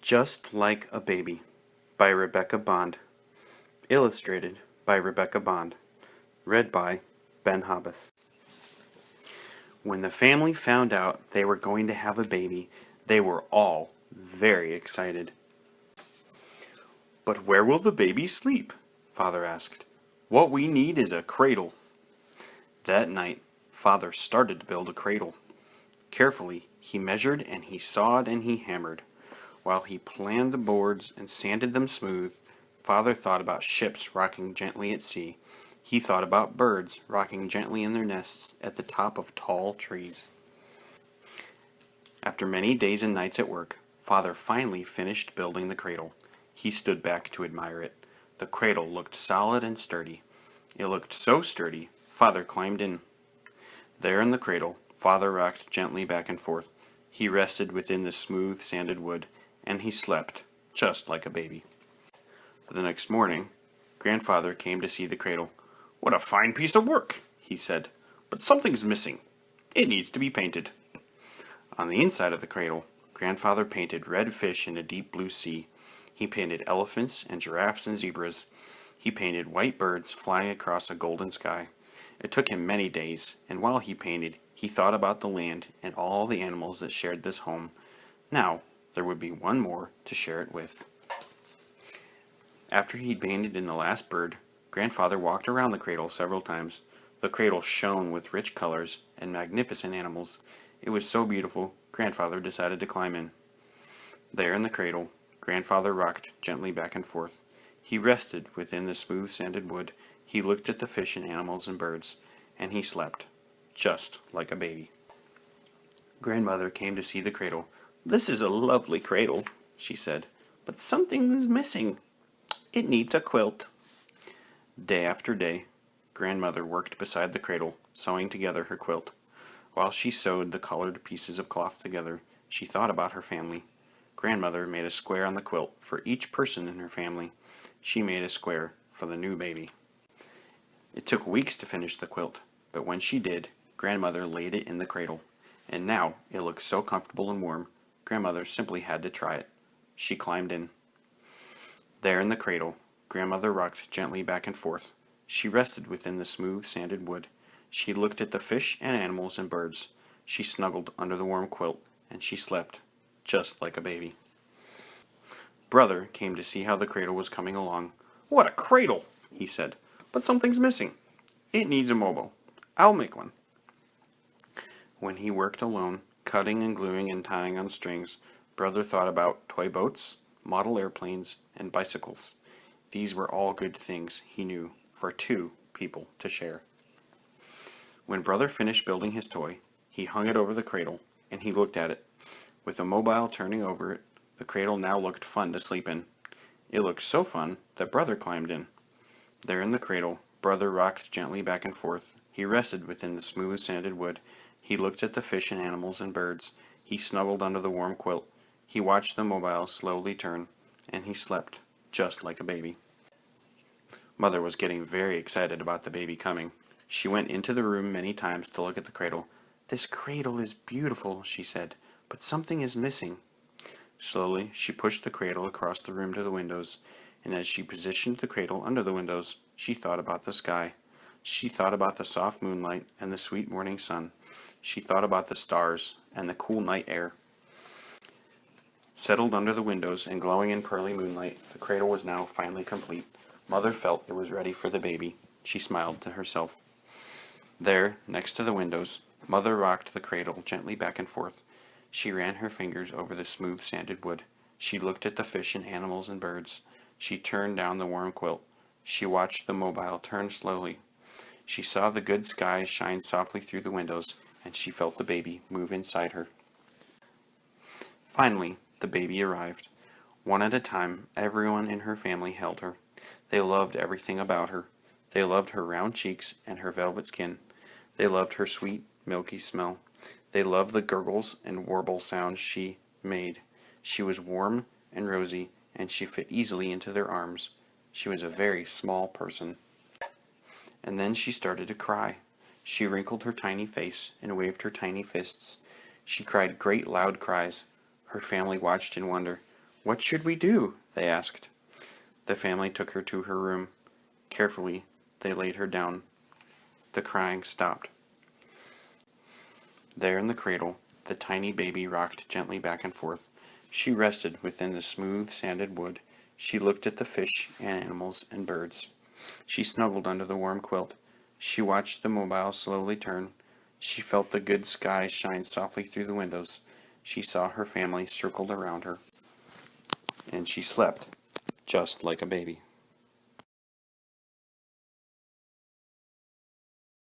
Just Like a Baby by Rebecca Bond. Illustrated by Rebecca Bond. Read by Ben Hobbes. When the family found out they were going to have a baby, they were all very excited. "But where will the baby sleep?" Father asked. "What we need is a cradle." That night, Father started to build a cradle. Carefully, he measured and he sawed and he hammered. While he planed the boards and sanded them smooth, Father thought about ships rocking gently at sea. He thought about birds rocking gently in their nests at the top of tall trees. After many days and nights at work, Father finally finished building the cradle. He stood back to admire it. The cradle looked solid and sturdy. It looked so sturdy, Father climbed in. There in the cradle, Father rocked gently back and forth. He rested within the smooth, sanded wood, and he slept, just like a baby. The next morning, Grandfather came to see the cradle. "What a fine piece of work," he said, "but something's missing. It needs to be painted." On the inside of the cradle, Grandfather painted red fish in a deep blue sea. He painted elephants and giraffes and zebras. He painted white birds flying across a golden sky. It took him many days, and while he painted, he thought about the land and all the animals that shared this home. Now, there would be one more to share it with. After he'd painted in the last bird, Grandfather walked around the cradle several times. The cradle shone with rich colors and magnificent animals. It was so beautiful, Grandfather decided to climb in. There in the cradle, Grandfather rocked gently back and forth. He rested within the smooth sanded wood. He looked at the fish and animals and birds, and he slept, just like a baby. Grandmother came to see the cradle. "This is a lovely cradle," she said, "but something is missing. It needs a quilt." Day after day, Grandmother worked beside the cradle, sewing together her quilt. While she sewed the colored pieces of cloth together, she thought about her family. Grandmother made a square on the quilt for each person in her family. She made a square for the new baby. It took weeks to finish the quilt, but when she did, Grandmother laid it in the cradle. And now it looked so comfortable and warm, Grandmother simply had to try it. She climbed in. There in the cradle, Grandmother rocked gently back and forth. She rested within the smooth, sanded wood. She looked at the fish and animals and birds. She snuggled under the warm quilt, and she slept, just like a baby. Brother came to see how the cradle was coming along. "What a cradle!" he said, "but something's missing. It needs a mobile. I'll make one." When he worked alone, cutting and gluing and tying on strings, Brother thought about toy boats, model airplanes, and bicycles. These were all good things, he knew, for two people to share. When Brother finished building his toy, he hung it over the cradle, and he looked at it. With a mobile turning over it, the cradle now looked fun to sleep in. It looked so fun that Brother climbed in. There in the cradle, Brother rocked gently back and forth. He rested within the smooth, sanded wood. He looked at the fish and animals and birds. He snuggled under the warm quilt. He watched the mobile slowly turn, and he slept, just like a baby. Mother was getting very excited about the baby coming. She went into the room many times to look at the cradle. "This cradle is beautiful," she said, "but something is missing." Slowly, she pushed the cradle across the room to the windows, and as she positioned the cradle under the windows, she thought about the sky. She thought about the soft moonlight and the sweet morning sun. She thought about the stars and the cool night air. Settled under the windows and glowing in pearly moonlight, the cradle was now finally complete. Mother felt it was ready for the baby. She smiled to herself. There, next to the windows, Mother rocked the cradle gently back and forth. She ran her fingers over the smooth sanded wood. She looked at the fish and animals and birds. She turned down the warm quilt. She watched the mobile turn slowly. She saw the good skies shine softly through the windows, and she felt the baby move inside her. Finally, the baby arrived. One at a time, everyone in her family held her. They loved everything about her. They loved her round cheeks and her velvet skin. They loved her sweet, milky smell. They loved the gurgles and warble sounds she made. She was warm and rosy, and she fit easily into their arms. She was a very small person. And then she started to cry. She wrinkled her tiny face and waved her tiny fists. She cried great loud cries. Her family watched in wonder. "What should we do?" they asked. The family took her to her room. Carefully, they laid her down. The crying stopped. There in the cradle, the tiny baby rocked gently back and forth. She rested within the smooth, sanded wood. She looked at the fish and animals and birds. She snuggled under the warm quilt. She watched the mobile slowly turn. She felt the good sky shine softly through the windows. She saw her family circled around her. And she slept just like a baby.